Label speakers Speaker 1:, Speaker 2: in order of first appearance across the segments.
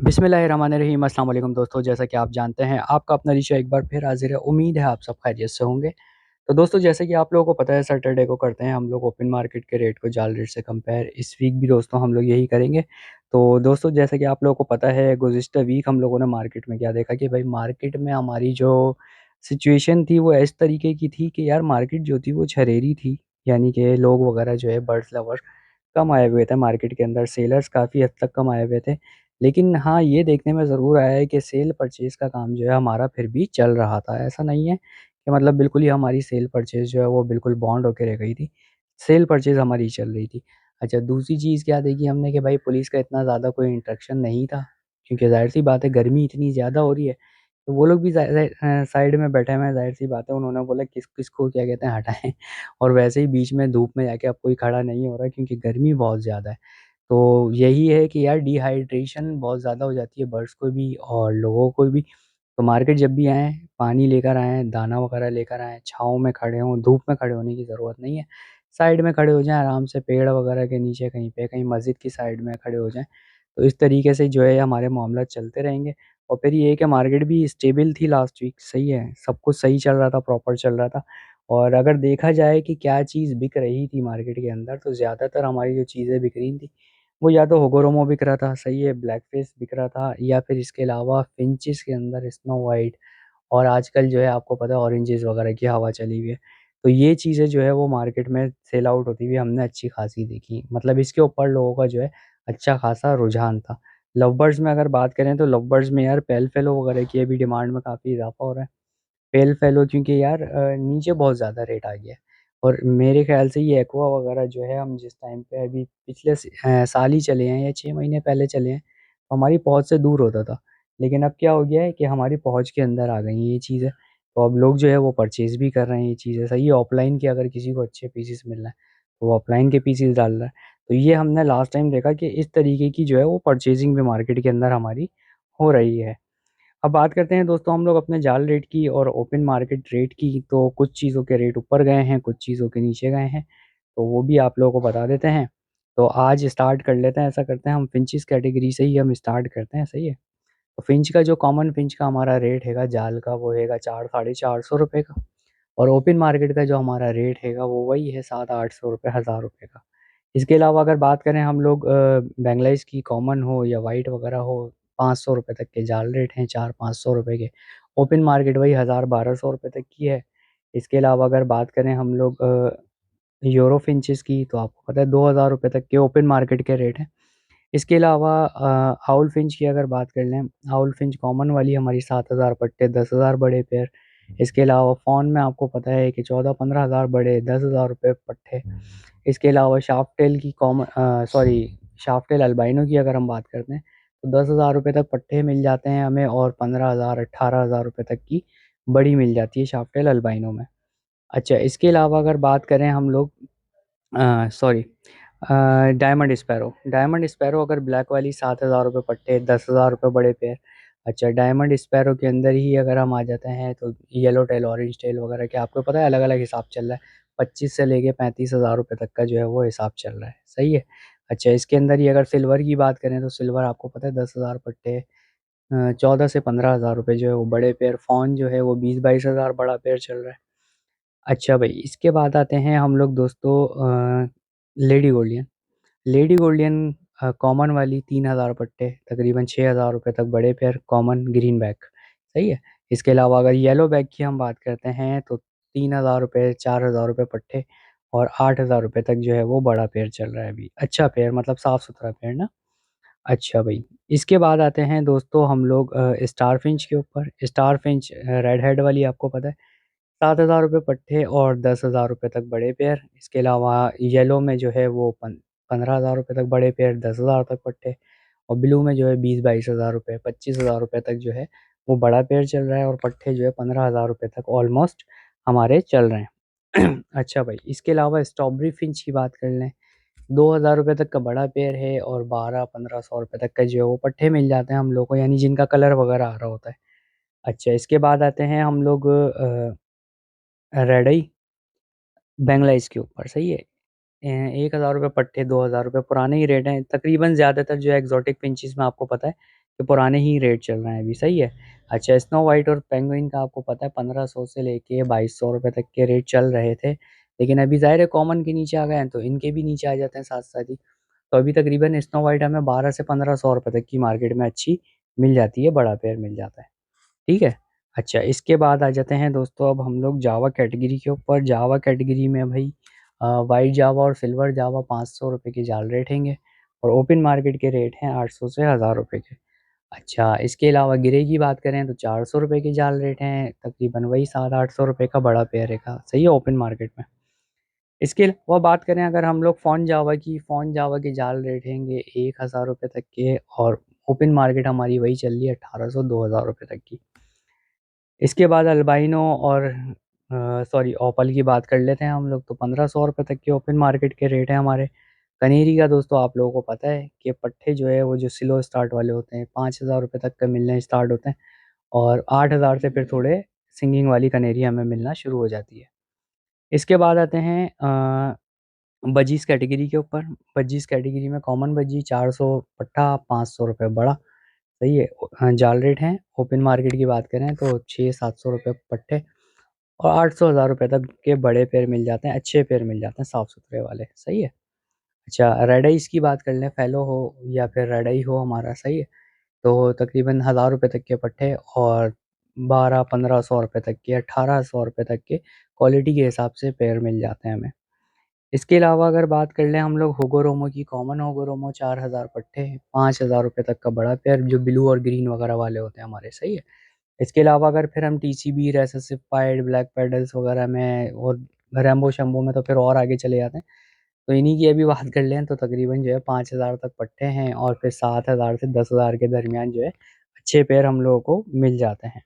Speaker 1: बिस्मिल्लाहिर्रहमानिर्रहीम अस्सलाम वालेकुम दोस्तों। जैसा कि आप जानते हैं आपका अपना रिशा एक बार फिर हाजिर है। उम्मीद है आप सब खैरियत से होंगे। तो दोस्तों जैसे कि आप लोगों को पता है सैटरडे को करते हैं हम लोग ओपन मार्केट के रेट को जाल रेट से कंपेयर। इस वीक भी दोस्तों हम लोग यही करेंगे। तो दोस्तों जैसे कि आप लोगों को पता है गुज़िश्ता वीक हम लोगों ने मार्केट में क्या देखा कि भाई मार्केट में हमारी जो सिचुएशन थी वो इस तरीके की थी कि यार मार्केट जो थी वो छरेरी थी। यानी कि लोग वगैरह जो है बर्ड्स लवर कम आए हुए थे मार्केट के अंदर, सेलर्स काफ़ी हद तक कम आए हुए थे। लेकिन हाँ, ये देखने में ज़रूर आया है कि सेल परचेज़ का काम जो है हमारा फिर भी चल रहा था। ऐसा नहीं है कि मतलब बिल्कुल ही हमारी सेल परचेज़ जो है वो बिल्कुल बॉन्ड होके रह गई थी। सेल परचेज़ हमारी चल रही थी। अच्छा, दूसरी चीज़ क्या देखी हमने कि भाई पुलिस का इतना ज़्यादा कोई इंटरेक्शन नहीं था, क्योंकि ज़ाहिर-सी बात है गर्मी इतनी ज़्यादा हो रही है, तो वो लोग भी साइड में बैठे हुए हैं, ज़ाहिर-सी बात है उन्होंने बोला किसको क्या कहते हैं हटाएँ। और वैसे ही बीच में धूप में जाके अब कोई खड़ा नहीं हो रहा है क्योंकि गर्मी बहुत ज़्यादा है। तो यही है कि यार डिहाइड्रेशन बहुत ज़्यादा हो जाती है बर्ड्स को भी और लोगों को भी। तो मार्केट जब भी आएँ, पानी लेकर आएँ, दाना वगैरह लेकर आएँ, छाँव में खड़े हों, धूप में खड़े होने की ज़रूरत नहीं है। साइड में खड़े हो जाएँ आराम से पेड़ वगैरह के नीचे कहीं पे, कहीं मस्जिद की साइड में खड़े हो जाएँ। तो इस तरीके से जो है हमारे मामला चलते रहेंगे। और फिर ये है कि मार्केट भी स्टेबल थी लास्ट वीक, सही है, सब कुछ सही चल रहा था, प्रॉपर चल रहा था। और अगर देखा जाए कि क्या चीज़ बिक रही थी मार्केट के अंदर, तो ज़्यादातर हमारी जो चीज़ें बिक रही थी, वो या तो होगोरोमो बिक रहा था, सही है, ब्लैकफ़िश बिक रहा था या फिर इसके अलावा फिंचेस के अंदर स्नो व्हाइट और आजकल जो है आपको पता है ऑरेंजेस वगैरह की हवा चली हुई है। तो ये चीज़ें जो है वो मार्केट में सेल आउट होती हुई हमने अच्छी खासी देखी। मतलब इसके ऊपर लोगों का जो है अच्छा खासा रुझान था। लव बर्ड्स में अगर बात करें तो लव बर्ड्स में यार पेल फेलो वगैरह की अभी डिमांड में काफ़ी इज़ाफ़ा हो रहा है। पेल फेलो क्योंकि यार नीचे बहुत ज़्यादा रेट आ गया है। और मेरे ख़्याल से ये एक्वा वगैरह जो है हम जिस टाइम पे अभी पिछले साल ही चले हैं या 6 महीने पहले चले हैं, तो हमारी पहुँच से दूर होता था। लेकिन अब क्या हो गया है कि हमारी पहुँच के अंदर आ गई हैं ये चीज़ें। तो अब लोग जो है वो परचेज़ भी कर रहे हैं ये चीज़ें। सही है, ऑफ़लाइन के अगर किसी को अच्छे पीसेस मिल रहे हैं, तो वो ऑफ़लाइन के पीसेस डाल रहा है। तो ये हमने लास्ट टाइम देखा कि इस तरीके की जो है वो परचेज़िंग भी मार्केट के अंदर हमारी हो रही है। अब बात करते हैं दोस्तों हम लोग अपने जाल रेट की और ओपन मार्केट रेट की। तो कुछ चीज़ों के रेट ऊपर गए हैं, कुछ चीज़ों के नीचे गए हैं, तो वो भी आप लोगों को बता देते हैं। तो आज स्टार्ट कर लेते हैं, ऐसा करते हैं हम फिंचेस कैटेगरी से ही हम स्टार्ट करते हैं, सही है? तो फिंच का जो कॉमन फिंच का हमारा रेट हैगा जाल का वो हैगा 4 साढ़े 400 रुपए का। और ओपन मार्केट का जो हमारा रेट हैगा वो वही है 700-800 रुपए, 1000 रुपए का। इसके अलावा अगर बात करें हम लोग बेंगलाइज़ की कॉमन हो या व्हाइट वगैरह हो, 500 रुपए तक के जाल रेट हैं, 400-500 रुपए के। ओपन मार्केट वही 1000-1200 रुपए तक की है। इसके अलावा अगर बात करें हम लोग यूरो फिंचेस की तो आपको पता है 2000 रुपए तक के ओपन मार्केट के रेट हैं। इसके अलावा आउल फिंच की अगर बात कर लें, आउल फिंच कॉमन वाली हमारी 7000 पट्टे, 10,000 बड़े पेयर। इसके अलावा फ़ॉन में आपको पता है कि 14-15 हज़ार बड़े, 10,000 रुपए पट्टे। इसके अलावा शार्पटेल की शार्पटेल अल्बाइनो की अगर हम बात करते हैं, तो 10,000 रुपए तक पट्टे मिल जाते हैं हमें और 15,000 18,000 रुपए तक की बड़ी मिल जाती है शार्पटेल अल्बाइनो में। अच्छा, इसके अलावा अगर बात करें हम लोग सॉरी डायमंड स्पैरो अगर ब्लैक वाली 7,000 रुपए पट्टे, 10,000 रुपए बड़े पेयर। अच्छा, डायमंड स्पैरो के अंदर ही अगर हम आ जाते हैं तो येलो टेल, ऑरेंज टेल वगैरह के आपको पता है अलग-अलग हिसाब चल रहा है। 25 से लेके 35,000 रुपए तक का जो है वो हिसाब चल रहा है, सही है। अच्छा, इसके अंदर ही अगर सिल्वर की बात करें तो सिल्वर आपको पता है 10,000 पट्टे, 14 से 15,000 रुपए जो है वो बड़े पेयर। फ़ॉन जो है वो 20-22 हज़ार बड़ा पेयर चल रहा है। अच्छा भाई, इसके बाद आते हैं हम लोग दोस्तों lady Gouldian. Lady Gouldian common वाली 3,000 पट्टे, तकरीबन 6,000 रुपए तक बड़े पेयर कॉमन ग्रीन बैक, सही है। इसके अलावा अगर येलो बैक की हम बात करते हैं तो 3,000 रुपए, 4,000 रुपए पट्टे और 8,000 रुपए तक जो है वो बड़ा पेयर चल रहा है अभी। अच्छा पेयर मतलब साफ-सुथरा पेयर ना। अच्छा भाई, इसके बाद आते हैं दोस्तों हम लोग स्टार फिंच के ऊपर। स्टार फिंच रेड हेड वाली आपको पता है 7,000 रुपए पट्टे और 10,000 रुपए तक बड़े पेयर। इसके अलावा येलो में जो है वो 15,000 रुपए तक बड़े पेयर, 10,000 तक पट्टे और ब्लू में जो है 20-22 हज़ार रुपए, 25,000 रुपए तक जो है वो बड़ा पेयर चल रहा है और पट्टे जो है 15,000 रुपए तक ऑलमोस्ट हमारे चल रहे हैं। अच्छा भाई, इसके अलावा स्ट्रॉबेरी फिंच की बात कर लें, 2,000 रुपए तक का बड़ा पेयर है और 12-1500 रुपए तक का जो है वो पट्टे मिल जाते हैं हम लोग को, यानी जिनका कलर वगैरह आ रहा होता है। अच्छा, इसके बाद आते हैं हम लोग रेडई बैंगलाइज़ के ऊपर, सही है। 1,000 रुपए पट्टे, 2,000 रुपए पुराने ही रेट हैं। तकरीबन ज़्यादातर जो है एक्ज़ोटिक फिंचेस में आपको पता है के पुराने ही रेट चल रहे हैं अभी, सही है। अच्छा, स्नो वाइट और पेंगुइन का आपको पता है 1500 से लेके 2200 रुपये तक के रेट चल रहे थे, लेकिन अभी ज़ाहिर है कॉमन के नीचे आ गए हैं तो इनके भी नीचे आ जाते हैं साथ साथ ही। तो अभी तकरीबन स्नो वाइट हमें 12 से 1500 रुपये तक की मार्केट में अच्छी मिल जाती है, बड़ा पेयर मिल जाता है, ठीक है। अच्छा, इसके बाद आ जाते हैं दोस्तों अब हम लोग जावा कैटेगरी के ऊपर। जावा कैटेगरी में भाई वाइट जावा और सिल्वर जावा 500 रुपये के जाल रेट हैंगे, और ओपन मार्केट के रेट हैं 800 से 1000 रुपये के। अच्छा, इसके अलावा ग्रे की बात करें तो 400 रुपये के जाल रेट हैं, तकरीबन वही 700-800 रुपये का बड़ा पेयर है का, सही है, ओपन मार्केट में। इसके अलावा बात करें अगर हम लोग फ़ॉन जावा की, फ़ॉन जावा के जाल रेट हैंगे 1000 रुपये तक के, और ओपन मार्केट हमारी वही चल रही है 1800-2000 रुपये तक की। इसके बाद अल्बाइनो और सॉरी ओपल की बात कर लेते हैं हम लोग, तो 1500 रुपये तक के ओपन मार्केट के रेट हैं हमारे। कनेरी का दोस्तों आप लोगों को पता है कि पट्टे जो है वो जो स्लो स्टार्ट वाले होते हैं 5000 रुपये तक का मिलने स्टार्ट होते हैं, और 8000 से फिर थोड़े सिंगिंग वाली कनेरी हमें मिलना शुरू हो जाती है। इसके बाद आते हैं बजीज़ कैटेगरी के ऊपर। बजीज़ कैटेगरी में कॉमन बजी 400 पट्टा, 500 रुपये बड़ा, सही है। जाल रेट हैं ओपन मार्केट की बात करें तो 600-700 रुपये पट्टे, और 800-1000 रुपये तक के बड़े पेड़ मिल जाते हैं, अच्छे पेड़ मिल जाते हैं साफ़ सुथरे वाले, सही है। अच्छा, रेड आइस की बात कर लें, फैलो हो या फिर रेड आई हो हमारा, सही है, तो तकरीबन 1000 रुपये तक के पट्टे, और 1200-1500 रुपये तक के, 1800 रुपये तक के क्वालिटी के हिसाब से पेड़ मिल जाते हैं हमें। इसके अलावा अगर बात कर लें हम लोग होगोरोमो की, कॉमन होगोरोमो 4000 पट्टे, 5000 रुपये तक का बड़ा पेयर जो ब्लू और ग्रीन वगैरह वाले होते हैं हमारे, सही है। इसके अलावा अगर फिर हम टीसीबी, रेसेसिफाइड, ब्लैक पेडल्स वगैरह में और रैम्बो शैम्बो में तो फिर और आगे चले जाते हैं। तो इन्हीं की अभी बात कर लें तो तकरीबन जो है 5000 तक पट्टे हैं, और फिर 7000 से 10,000 के दरमियान जो है अच्छे पेयर हम लोगों को मिल जाते हैं।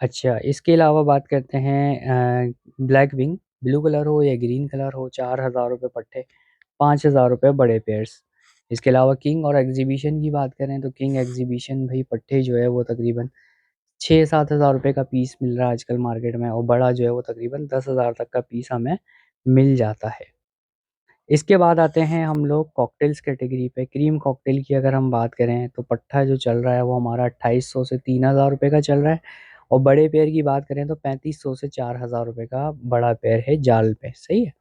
Speaker 1: अच्छा, इसके अलावा बात करते हैं ब्लैक विंग, ब्लू कलर हो या ग्रीन कलर हो, 4000 रुपये पट्टे, 5000 रुपये बड़े पेयर्स। इसके अलावा किंग और एग्जीबिशन की बात करें तो किंग एग्जीबिशन भाई पट्टे जो है वो तकरीबन 6-7 हज़ार रुपये का पीस मिल रहा है आजकल मार्केट में, और बड़ा जो है वो तकरीबन 10,000 तक का पीस हमें मिल जाता है। इसके बाद आते हैं हम लोग कॉकटेल्स कैटेगरी पे। क्रीम कॉकटेल की अगर हम बात करें तो पट्टा जो चल रहा है वो हमारा 2800 से 3000 रुपये का चल रहा है, और बड़े पेयर की बात करें तो 3500 से 4000 रुपये का बड़ा पेयर है जाल पे, सही है।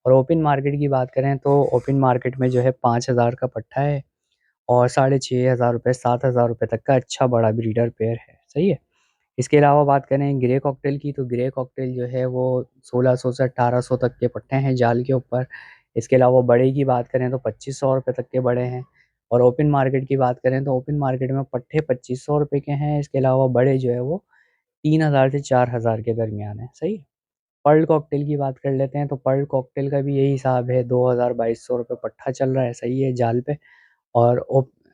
Speaker 1: और ओपन मार्केट की बात करें तो ओपन मार्केट में जो है 5000 का पट्टा है, और 6500 रुपये 7000 रुपये तक का अच्छा बड़ा ब्रीडर पेयर है, सही है। इसके अलावा बात करें ग्रे कॉकटेल की, तो ग्रे कॉकटेल जो है वो 1600 से 1800 तक के पट्टे हैं जाल के ऊपर। इसके अलावा बड़े की बात करें तो 2500 रुपये तक के बड़े हैं, और ओपन मार्केट की बात करें तो ओपन मार्केट में पट्टे 2500 रुपये के हैं। इसके अलावा बड़े जो है वो 3000 से 4000 के दरमियान है, सही है। पर्ल कॉकटेल की बात कर लेते हैं, तो पर्ल कॉकटेल का भी यही हिसाब है, 2000-2200 रुपये पट्टा चल रहा है, सही है, जाल पे। और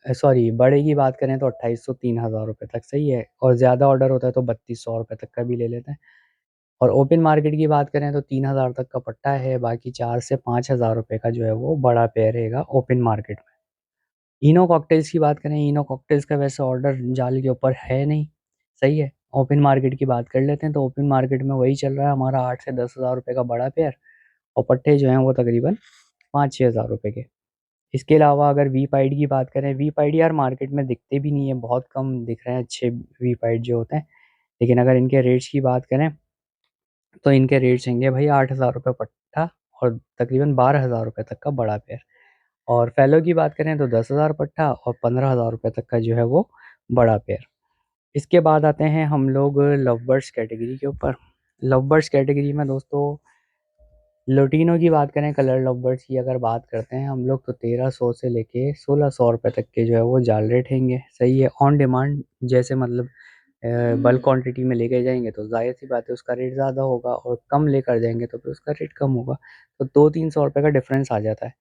Speaker 1: सॉरी, बड़े की बात करें तो 2800-3000 रुपये तक, सही है, और ज़्यादा ऑर्डर होता है तो 3200 रुपये तक का भी ले लेते हैं। और ओपन मार्केट की बात करें तो 3000 तक का पट्टा है, बाकी 4 से 5000 रुपये का जो है वो बड़ा पेयर रहेगा ओपन मार्केट में। इनो कॉकटेल्स की बात करें, इनो कॉकटेल्स का वैसे ऑर्डर जाल के ऊपर है नहीं, सही है। ओपन मार्केट की बात कर लेते हैं तो ओपन मार्केट में वही चल रहा है हमारा 8 से 10,000 रुपये का बड़ा पेयर, और पट्टे जो हैं वो तकरीबन 5-6 हज़ार रुपये के। इसके अलावा अगर वी पाइड की बात करें, वी पाइड यार मार्केट में दिखते भी नहीं है, बहुत कम दिख रहे हैं अच्छे वी पाइड जो होते हैं, लेकिन अगर इनके रेट्स की बात करें तो इनके रेट्स होंगे भाई 8,000 रुपये पट्टा, और तकरीबन 12,000 रुपये तक का बड़ा पेयर। और फैलो की बात करें तो 10,000 पट्टा और 15,000 रुपये तक का जो है वो बड़ा पेयर। इसके बाद आते हैं हम लोग लव बर्ड्स कैटेगरी के ऊपर। लव बर्ड्स कैटेगरी में दोस्तों लोटिनो की बात करें, कलर लव बर्ड्स की अगर बात करते हैं हम लोग, तो 1300 से लेके 1600 रुपये तक के जो है वो जाल रेट हैंगे, सही है। ऑन डिमांड जैसे मतलब बल्क क्वांटिटी में लेके जाएंगे तो जाहिर सी बात है उसका रेट ज़्यादा होगा, और कम लेकर जाएंगे तो फिर उसका रेट कम होगा, तो 200-300 रुपये का डिफरेंस आ जाता है।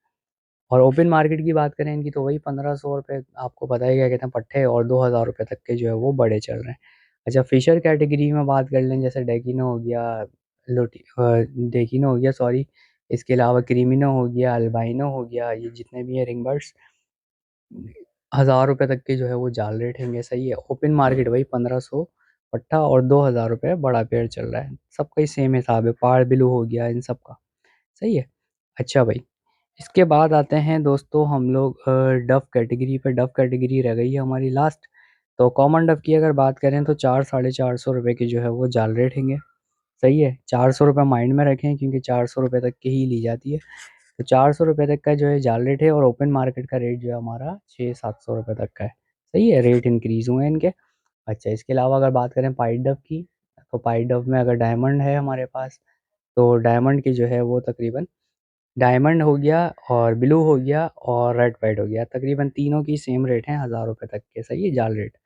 Speaker 1: और ओपन मार्केट की बात करें इनकी तो वही 1500 रुपये, आपको पता ही क्या कहते हैं, पट्टे, और 2000 रुपये तक के जो है वो बड़े चल रहे हैं। अच्छा, फिशर कैटेगरी में बात कर लें, जैसे डेकिनो हो गया, डेकिनो हो गया सॉरी, इसके अलावा क्रीमिनो हो गया, अल्बाइनो हो गया, ये जितने भी हैं रिंग बर्ड्स, 1000 रुपये तक के जो है वो जाल रेट हैंगे, सही है। ओपन मार्केट वही 1500 पट्टा और 2000 रुपये बड़ा पेड़ चल रहा है, सबका ही सेम हिसाब है, पार बिलू हो गया इन सब का, सही है। अच्छा भाई, इसके बाद आते हैं दोस्तों हम लोग डव कैटेगरी पे। डव कैटेगरी रह गई है हमारी लास्ट। तो कॉमन डव की अगर बात करें तो 400-450 रुपये की जो है वो जाल रेट हैंगे। सही है, 400 रुपये माइंड में रखें क्योंकि 400 रुपये तक की ही ली जाती है। तो 400 रुपये तक का जो है जाल रेट है, और ओपन मार्केट का रेट जो है हमारा 600-700 रुपये तक का है। सही है, रेट इंक्रीज हुए हैं इनके। अच्छा, इसके अलावा अगर बात करें पाइट डव की, तो पाइट डव में अगर डायमंड है हमारे पास, तो डायमंड की जो है वो तकरीबन, डायमंड हो गया और ब्लू हो गया और रेड पाइट हो गया, तकरीबन तीनों की सेम रेट है 1000 रुपये तक के। सही है, जाल रेट।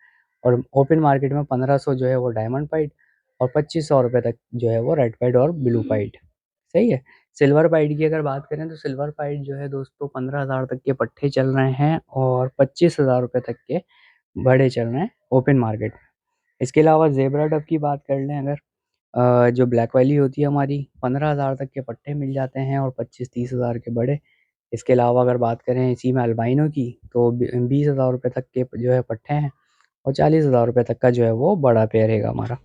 Speaker 1: और ओपन मार्केट में 1500 जो है वो डायमंड पाइट, और 2500 रुपये तक जो है वो रेड पाइट और ब्लू पाइट। सही है। सिल्वर पाइट की अगर बात करें तो सिल्वर पाइट जो है दोस्तों 15,000 तक के पट्टे चल रहे हैं, और 25,000 रुपये तक के बड़े चल रहे हैं ओपन मार्केट में। इसके अलावा जेबरा डब की बात कर लें अगर, जो ब्लैक वाली होती है हमारी, 15,000 तक के पट्टे मिल जाते हैं और 25-30,000 के बड़े। इसके अलावा अगर बात करें इसी में अल्बाइनो की, तो 20,000 रुपये तक के जो है पट्टे हैं, और 40,000 रुपये तक का जो है वो बड़ा पेयर है हमारा।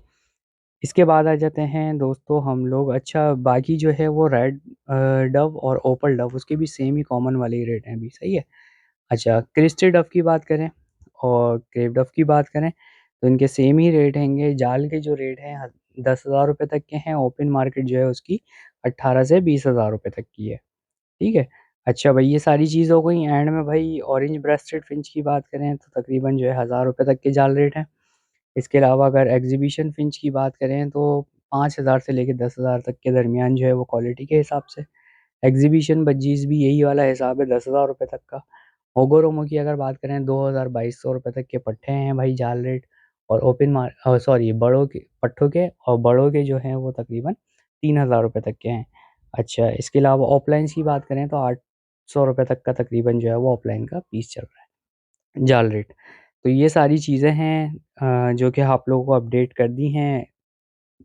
Speaker 1: इसके बाद आ जाते हैं दोस्तों हम लोग, अच्छा बाकी जो है वो रेड डव और ओपल डव, उसके भी सेम ही कॉमन वाले ही रेट हैं अभी। सही है। अच्छा, क्रिस्टी डव की बात करें और क्रेप डव की बात करें, तो इनके सेम ही रेट हैंगे। जाल के जो रेट हैं 10,000 रुपये तक के हैं, ओपन मार्केट जो है उसकी 18 से 20,000 रुपये तक की है। ठीक है। अच्छा भाई, ये सारी चीज़ हो गई। एंड में भाई ऑरेंज ब्रेस्टेड फिंच की बात करें तो तकरीबन जो है 1000 रुपये तक के जाल रेट हैं। इसके अलावा अगर एग्जीबिशन फिंच की बात करें तो 5,000 से लेकर 10,000 तक के दरमियान जो है वो क्वालिटी के हिसाब से। एग्जीबिशन बजीज भी यही वाला हिसाब है, 10,000 रुपये तक का। होगोरोमो की अगर बात करें 2,000-2,200 रुपये तक के पट्टे हैं भाई जाल रेट, और ओपन सॉरी बड़ों के पट्टों के, और बड़ों के जो हैं वो तकरीबन 3,000 रुपये तक के हैं। अच्छा, इसके अलावा ऑफलाइंस की बात करें तो 800 रुपये तक का तकरीबन जो है वो ऑफलाइन का पीस चल रहा है जाल रेट। तो ये सारी चीज़ें हैं जो कि आप लोगों को अपडेट कर दी हैं।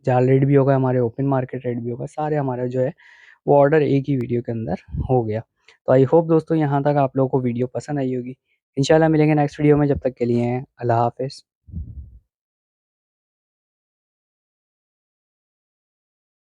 Speaker 1: जाल रेट भी होगा हमारे, ओपन मार्केट रेट भी होगा, सारे हमारा जो है वो ऑर्डर एक ही वीडियो के अंदर हो गया। तो आई होप दोस्तों यहाँ तक आप लोगों को वीडियो पसंद आई होगी। इंशाल्लाह मिलेंगे नेक्स्ट वीडियो में, जब तक के लिए अल्लाह हाफ़िज़।